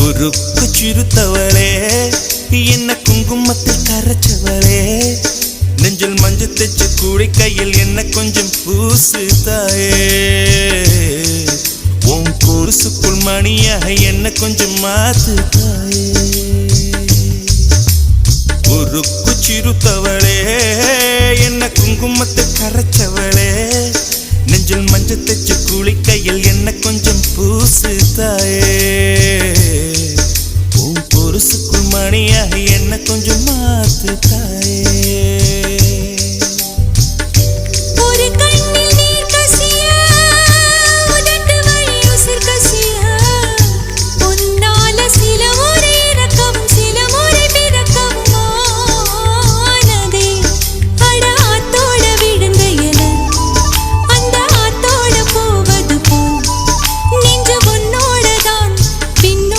உருக்கு சிறுத்தவளே என்ன குங்குமத்தில் கரைச்சவளே நெஞ்சில் மஞ்சள் தைச்ச கூடை கையில் என்ன கொஞ்சம் பூசு தாயே உன் கொலுசுக்குள் மணியாக என்ன கொஞ்சம் மாத்து தாயே உருக்கு சிறுத்தவளே என்ன குங்குமத்தில் கரைச்சவளே நெஞ்சில் மஞ்சள் தைச்ச கூடை கையில் என்ன கொஞ்சம் பூசு தாயே